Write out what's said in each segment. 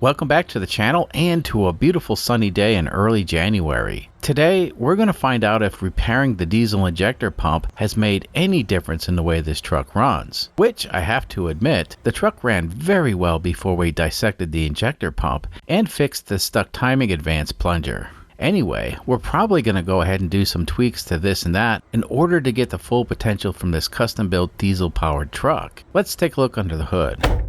Welcome back to the channel and to a beautiful sunny day in early January. Today, we're going to find out if repairing the diesel injector pump has made any difference in the way this truck runs. Which, I have to admit, the truck ran very well before we dissected the injector pump and fixed the stuck timing advance plunger. Anyway, we're probably going to go ahead and do some tweaks to this and that in order to get the full potential from this custom-built diesel-powered truck. Let's take a look under the hood.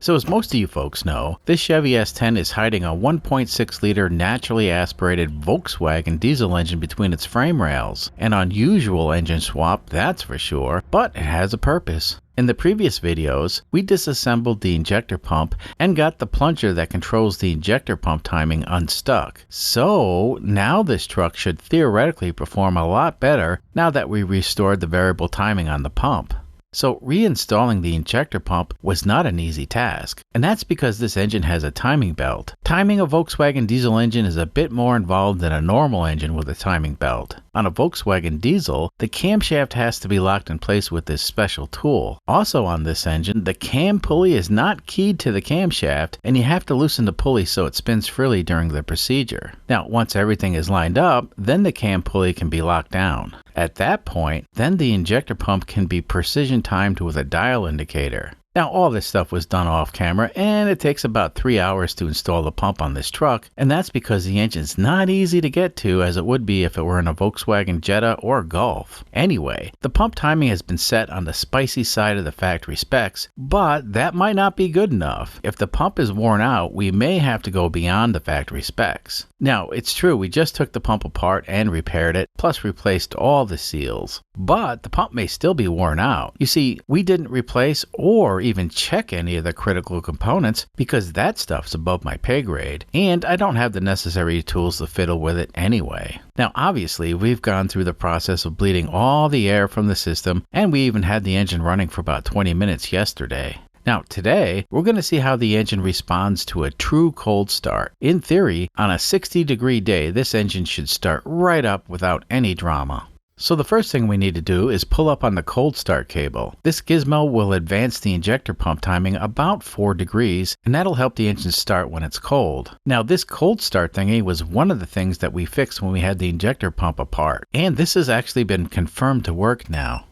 So as most of you folks know, this Chevy S10 is hiding a 1.6 liter naturally aspirated Volkswagen diesel engine between its frame rails. An unusual engine swap, that's for sure, but it has a purpose. In the previous videos, we disassembled the injector pump and got the plunger that controls the injector pump timing unstuck. So now this truck should theoretically perform a lot better now that we restored the variable timing on the pump. So reinstalling the injector pump was not an easy task, and that's because this engine has a timing belt. Timing a Volkswagen diesel engine is a bit more involved than a normal engine with a timing belt. On a Volkswagen diesel, the camshaft has to be locked in place with this special tool. Also on this engine, the cam pulley is not keyed to the camshaft, and you have to loosen the pulley so it spins freely during the procedure. Now, once everything is lined up, then the cam pulley can be locked down. At that point, then the injector pump can be precision timed with a dial indicator. Now all this stuff was done off camera, and it takes about 3 hours to install the pump on this truck, and that's because the engine's not easy to get to as it would be if it were in a Volkswagen Jetta or Golf. Anyway, the pump timing has been set on the spicy side of the factory specs, but that might not be good enough. If the pump is worn out, we may have to go beyond the factory specs. Now, it's true we just took the pump apart and repaired it, plus replaced all the seals. But the pump may still be worn out. You see, we didn't replace or even check any of the critical components because that stuff's above my pay grade, and I don't have the necessary tools to fiddle with it anyway. Now, obviously, we've gone through the process of bleeding all the air from the system, and we even had the engine running for about 20 minutes yesterday. Now today, we're going to see how the engine responds to a true cold start. In theory, on a 60-degree day, this engine should start right up without any drama. So the first thing we need to do is pull up on the cold start cable. This gizmo will advance the injector pump timing about 4 degrees, and that'll help the engine start when it's cold. Now this cold start thingy was one of the things that we fixed when we had the injector pump apart, and this has actually been confirmed to work now.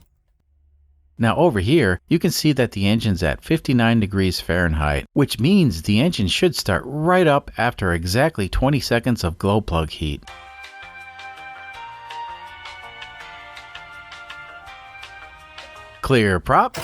Now over here, you can see that the engine's at 59 degrees Fahrenheit, which means the engine should start right up after exactly 20 seconds of glow plug heat. Clear prop.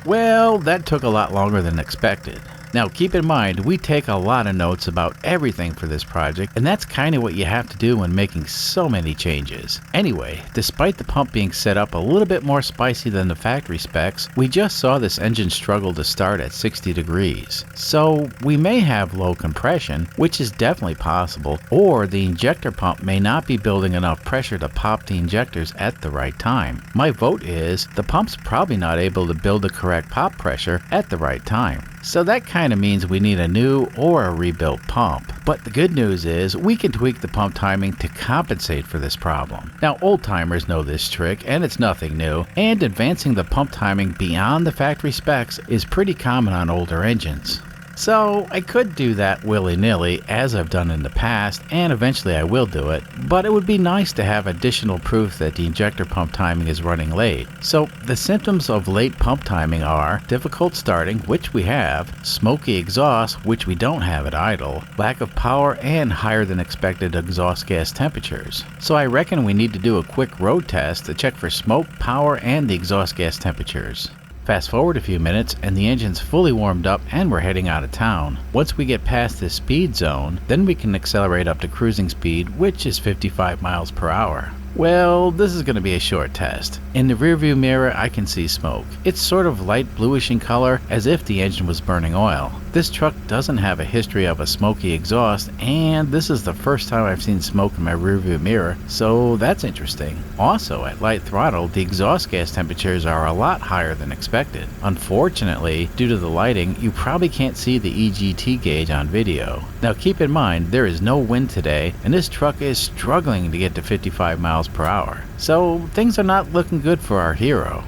Well, that took a lot longer than expected. Now keep in mind, we take a lot of notes about everything for this project, and that's kind of what you have to do when making so many changes. Anyway, despite the pump being set up a little bit more spicy than the factory specs, we just saw this engine struggle to start at 60 degrees. So we may have low compression, which is definitely possible, or the injector pump may not be building enough pressure to pop the injectors at the right time. My vote is the pump's probably not able to build the correct pop pressure at the right time. So that kind of means we need a new or a rebuilt pump. But the good news is we can tweak the pump timing to compensate for this problem. Now old timers know this trick, and it's nothing new, and advancing the pump timing beyond the factory specs is pretty common on older engines. So I could do that willy-nilly as I've done in the past, and eventually I will do it, but it would be nice to have additional proof that the injector pump timing is running late. So the symptoms of late pump timing are difficult starting, which we have, smoky exhaust, which we don't have at idle, lack of power, and higher than expected exhaust gas temperatures. So I reckon we need to do a quick road test to check for smoke, power, and the exhaust gas temperatures. Fast forward a few minutes and the engine's fully warmed up and we're heading out of town. Once we get past this speed zone, then we can accelerate up to cruising speed, which is 55 miles per hour. Well, this is going to be a short test. In the rearview mirror I can see smoke. It's sort of light bluish in color, as if the engine was burning oil. This truck doesn't have a history of a smoky exhaust, and this is the first time I've seen smoke in my rearview mirror, so that's interesting. Also, at light throttle, the exhaust gas temperatures are a lot higher than expected. Unfortunately, due to the lighting, you probably can't see the EGT gauge on video. Now keep in mind, there is no wind today, and this truck is struggling to get to 55 miles per hour. So things are not looking good for our hero.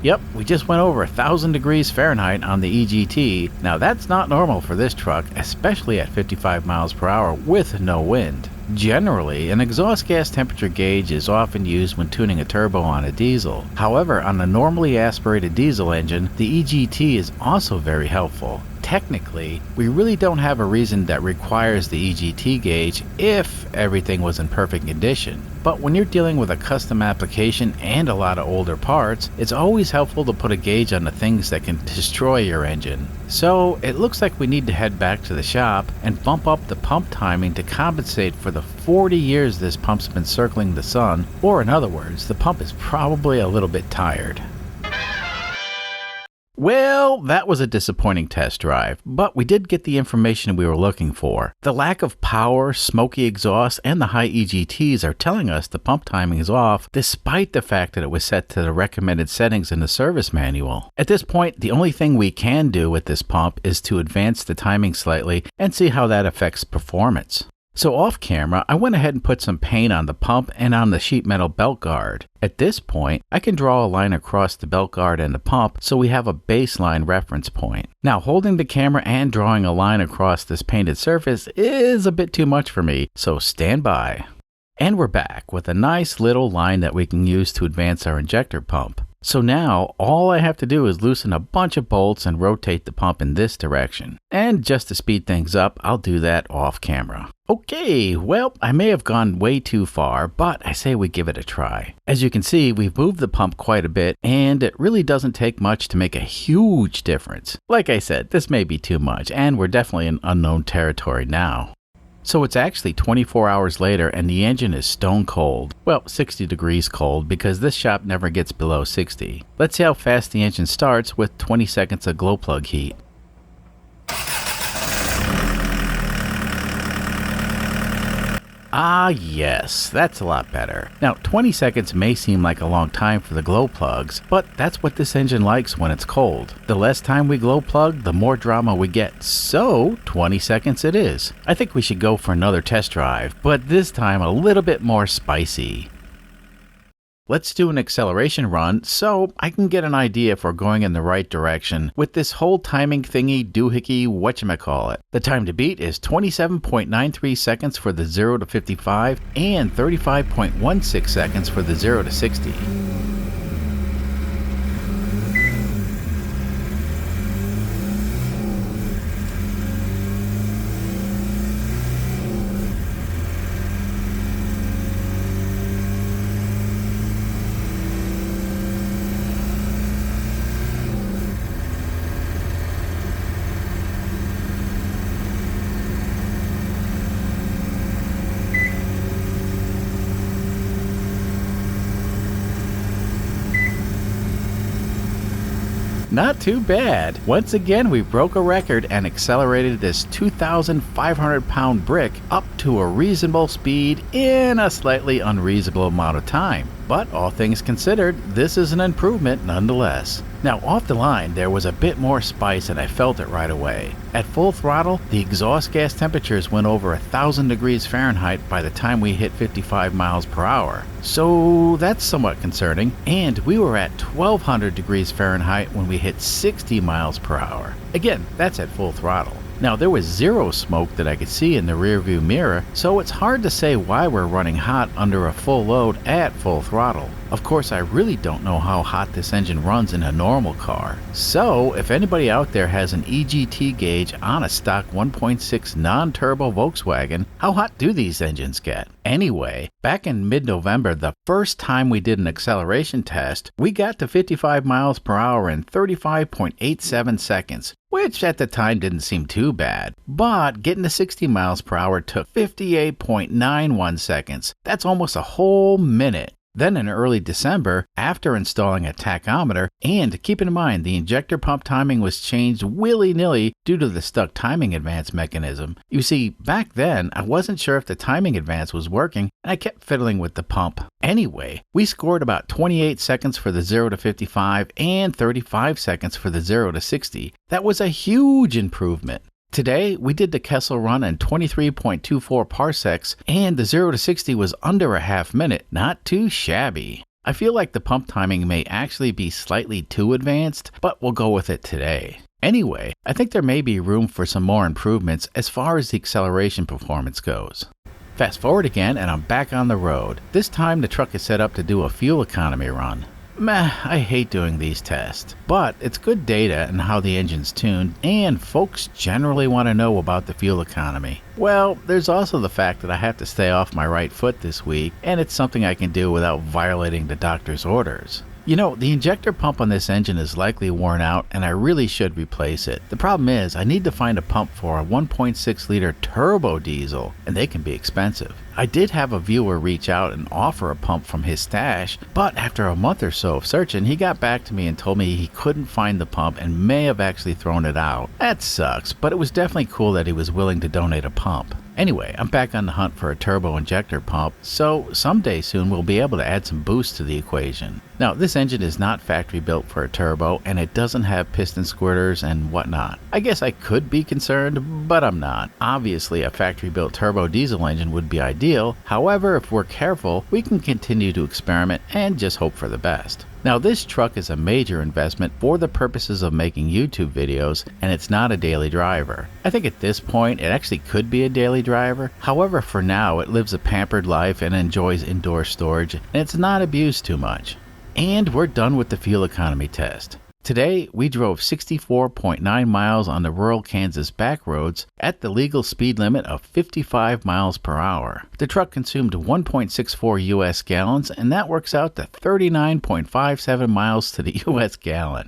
Yep, we just went over 1,000 degrees Fahrenheit on the EGT. Now that's not normal for this truck, especially at 55 miles per hour with no wind. Generally, an exhaust gas temperature gauge is often used when tuning a turbo on a diesel. However, on a normally aspirated diesel engine, the EGT is also very helpful. Technically, we really don't have a reason that requires the EGT gauge if everything was in perfect condition. But when you're dealing with a custom application and a lot of older parts, it's always helpful to put a gauge on the things that can destroy your engine. So it looks like we need to head back to the shop and bump up the pump timing to compensate for the 40 years this pump's been circling the sun, or in other words, the pump is probably a little bit tired. Well, that was a disappointing test drive, but we did get the information we were looking for. The lack of power, smoky exhaust, and the high EGTs are telling us the pump timing is off, despite the fact that it was set to the recommended settings in the service manual. At this point, the only thing we can do with this pump is to advance the timing slightly and see how that affects performance. So off camera, I went ahead and put some paint on the pump and on the sheet metal belt guard. At this point, I can draw a line across the belt guard and the pump so we have a baseline reference point. Now, holding the camera and drawing a line across this painted surface is a bit too much for me, so stand by. And we're back with a nice little line that we can use to advance our injector pump. So now, all I have to do is loosen a bunch of bolts and rotate the pump in this direction. And just to speed things up, I'll do that off camera. Okay, well, I may have gone way too far, but I say we give it a try. As you can see, we've moved the pump quite a bit, and it really doesn't take much to make a huge difference. Like I said, this may be too much, and we're definitely in unknown territory now. So it's actually 24 hours later and the engine is stone cold. Well, 60 degrees cold because this shop never gets below 60. Let's see how fast the engine starts with 20 seconds of glow plug heat. Ah yes, that's a lot better. Now 20 seconds may seem like a long time for the glow plugs, but that's what this engine likes when it's cold. The less time we glow plug, the more drama we get, so 20 seconds it is. I think we should go for another test drive, but this time a little bit more spicy. Let's do an acceleration run so I can get an idea if we're going in the right direction with this whole timing thingy doohickey whatchamacallit. The time to beat is 27.93 seconds for the 0 to 55 and 35.16 seconds for the 0 to 60. Not too bad. Once again, we broke a record and accelerated this 2,500 pound brick up to a reasonable speed in a slightly unreasonable amount of time. But all things considered, this is an improvement nonetheless. Now off the line, there was a bit more spice and I felt it right away. At full throttle, the exhaust gas temperatures went over 1,000 degrees Fahrenheit by the time we hit 55 miles per hour. So that's somewhat concerning. And we were at 1,200 degrees Fahrenheit when we hit 60 miles per hour. Again, that's at full throttle. Now there was zero smoke that I could see in the rearview mirror, so it's hard to say why we're running hot under a full load at full throttle. Of course, I really don't know how hot this engine runs in a normal car. So if anybody out there has an EGT gauge on a stock 1.6 non-turbo Volkswagen, how hot do these engines get? Anyway, back in mid-November, the first time we did an acceleration test, we got to 55 miles per hour in 35.87 seconds. Which at the time didn't seem too bad. But getting to 60 miles per hour took 58.91 seconds. That's almost a whole minute. Then in early December, after installing a tachometer, and keep in mind the injector pump timing was changed willy-nilly due to the stuck timing advance mechanism. You see, back then I wasn't sure if the timing advance was working and I kept fiddling with the pump. Anyway, we scored about 28 seconds for the 0 to 55 and 35 seconds for the 0 to 60. That was a huge improvement. Today, we did the Kessel run in 23.24 parsecs, and the 0 to 60 was under a half minute. Not too shabby. I feel like the pump timing may actually be slightly too advanced, but we'll go with it today. Anyway, I think there may be room for some more improvements as far as the acceleration performance goes. Fast forward again, and I'm back on the road. This time, the truck is set up to do a fuel economy run. Meh, I hate doing these tests, but it's good data and how the engine's tuned, and folks generally want to know about the fuel economy. Well, there's also the fact that I have to stay off my right foot this week, and it's something I can do without violating the doctor's orders. You know, the injector pump on this engine is likely worn out, and I really should replace it. The problem is, I need to find a pump for a 1.6 liter turbo diesel, and they can be expensive. I did have a viewer reach out and offer a pump from his stash, but after a month or so of searching, he got back to me and told me he couldn't find the pump and may have actually thrown it out. That sucks, but it was definitely cool that he was willing to donate a pump. Anyway, I'm back on the hunt for a turbo injector pump, so someday soon we'll be able to add some boost to the equation. Now, this engine is not factory built for a turbo, and it doesn't have piston squirters and whatnot. I guess I could be concerned, but I'm not. Obviously, a factory built turbo diesel engine would be ideal. However, if we're careful, we can continue to experiment and just hope for the best. Now, this truck is a major investment for the purposes of making YouTube videos, and it's not a daily driver. I think at this point, it actually could be a daily driver. However, for now, it lives a pampered life and enjoys indoor storage, and it's not abused too much. And we're done with the fuel economy test. Today, we drove 64.9 miles on the rural Kansas back roads at the legal speed limit of 55 miles per hour. The truck consumed 1.64 U.S. gallons, and that works out to 39.57 miles to the U.S. gallon.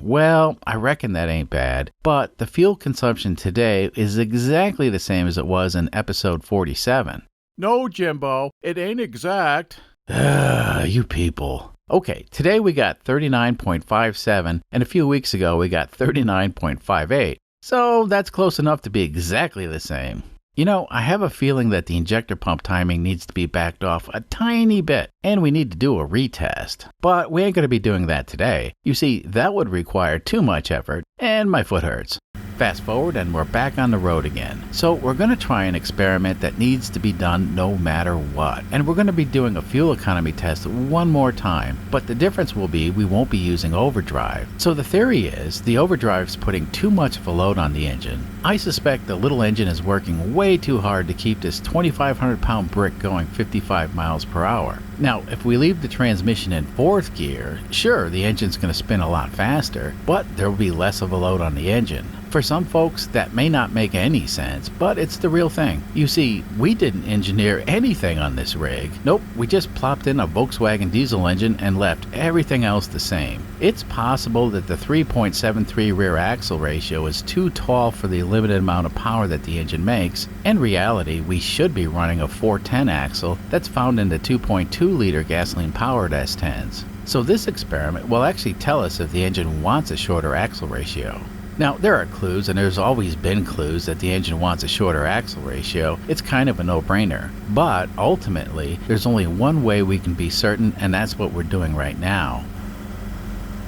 Well, I reckon that ain't bad, but the fuel consumption today is exactly the same as it was in episode 47. No, Jimbo, it ain't exact. You people. Okay, today we got 39.57, and a few weeks ago we got 39.58, so that's close enough to be exactly the same. You know, I have a feeling that the injector pump timing needs to be backed off a tiny bit, and we need to do a retest. But we ain't going to be doing that today. You see, that would require too much effort, and my foot hurts. Fast forward and we're back on the road again. So we're going to try an experiment that needs to be done no matter what. And we're going to be doing a fuel economy test one more time. But the difference will be we won't be using overdrive. So the theory is the overdrive's putting too much of a load on the engine. I suspect the little engine is working way too hard to keep this 2,500 pound brick going 55 miles per hour. Now, if we leave the transmission in fourth gear, sure, the engine's going to spin a lot faster, but there will be less of a load on the engine. For some folks, that may not make any sense, but it's the real thing. You see, we didn't engineer anything on this rig. Nope, we just plopped in a Volkswagen diesel engine and left everything else the same. It's possible that the 3.73 rear axle ratio is too tall for the limited amount of power that the engine makes. In reality, we should be running a 410 axle that's found in the 2.2 liter gasoline powered S10s. So this experiment will actually tell us if the engine wants a shorter axle ratio. Now, there are clues, and there's always been clues that the engine wants a shorter axle ratio. It's kind of a no-brainer. But, ultimately, there's only one way we can be certain, and that's what we're doing right now.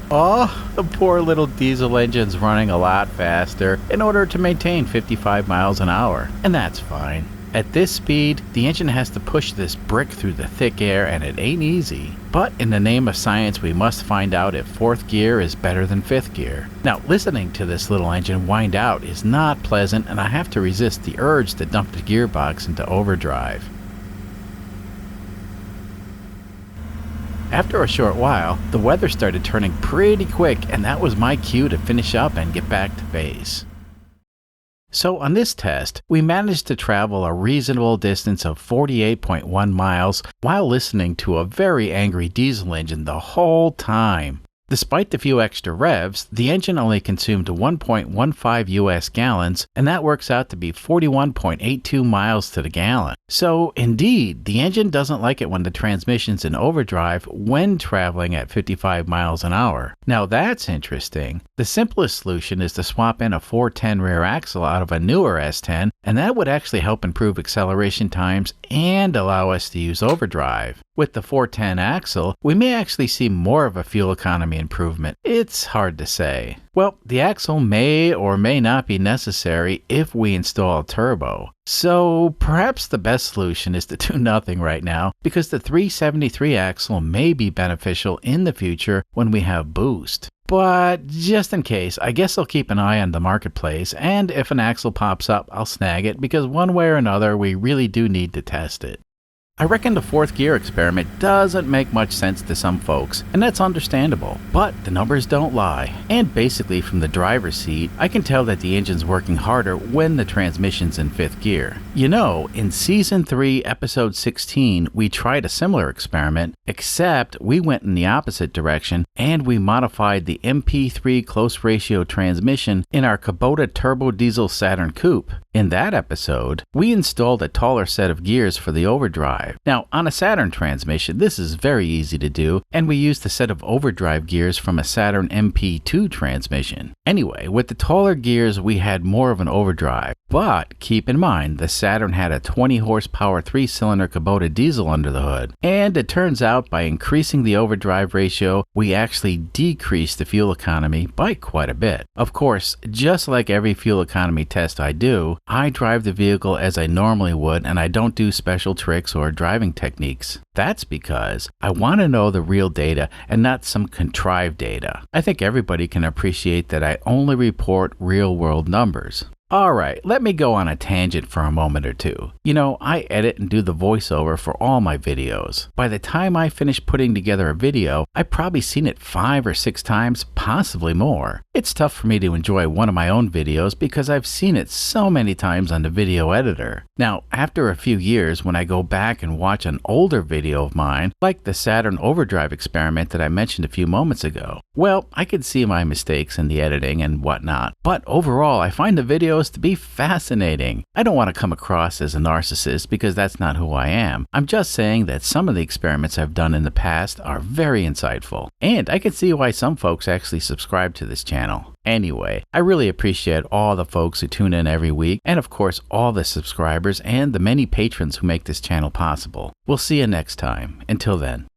Oh, the poor little diesel engine's running a lot faster in order to maintain 55 miles an hour. And that's fine. At this speed, the engine has to push this brick through the thick air, and it ain't easy. But in the name of science, we must find out if fourth gear is better than fifth gear. Now, listening to this little engine wind out is not pleasant, and I have to resist the urge to dump the gearbox into overdrive. After a short while, the weather started turning pretty quick, and that was my cue to finish up and get back to base. So on this test, we managed to travel a reasonable distance of 48.1 miles while listening to a very angry diesel engine the whole time. Despite the few extra revs, the engine only consumed 1.15 US gallons, and that works out to be 41.82 miles to the gallon. So, indeed, the engine doesn't like it when the transmission's in overdrive when traveling at 55 miles an hour. Now that's interesting. The simplest solution is to swap in a 410 rear axle out of a newer S10, and that would actually help improve acceleration times and allow us to use overdrive. With the 410 axle, we may actually see more of a fuel economy improvement. It's hard to say. Well, the axle may or may not be necessary if we install a turbo. So perhaps the best solution is to do nothing right now, because the 373 axle may be beneficial in the future when we have boost. But just in case, I guess I'll keep an eye on the marketplace, and if an axle pops up, I'll snag it, because one way or another, we really do need to test it. I reckon the fourth gear experiment doesn't make much sense to some folks, and that's understandable, but the numbers don't lie. And basically from the driver's seat, I can tell that the engine's working harder when the transmission's in fifth gear. You know, in Season 3, Episode 16, we tried a similar experiment, except we went in the opposite direction and we modified the MP3 close ratio transmission in our Kubota turbo diesel Saturn coupe. In that episode, we installed a taller set of gears for the overdrive. Now, on a Saturn transmission, this is very easy to do, and we used a set of overdrive gears from a Saturn MP2 transmission. Anyway, with the taller gears, we had more of an overdrive, but keep in mind, the Saturn had a 20 horsepower 3-cylinder Kubota diesel under the hood, and it turns out by increasing the overdrive ratio, we actually decreased the fuel economy by quite a bit. Of course, just like every fuel economy test I do, I drive the vehicle as I normally would, and I don't do special tricks or driving techniques. That's because I want to know the real data and not some contrived data. I think everybody can appreciate that I only report real-world numbers. Alright, let me go on a tangent for a moment or two. You know, I edit and do the voiceover for all my videos. By the time I finish putting together a video, I've probably seen it 5 or 6 times, possibly more. It's tough for me to enjoy one of my own videos because I've seen it so many times on the video editor. Now, after a few years, when I go back and watch an older video of mine, like the Saturn overdrive experiment that I mentioned a few moments ago, well, I could see my mistakes in the editing and whatnot, but overall, I find the videos to be fascinating. I don't want to come across as a narcissist because that's not who I am. I'm just saying that some of the experiments I've done in the past are very insightful, and I can see why some folks actually subscribe to this channel. Anyway, I really appreciate all the folks who tune in every week, and of course all the subscribers and the many patrons who make this channel possible. We'll see you next time. Until then.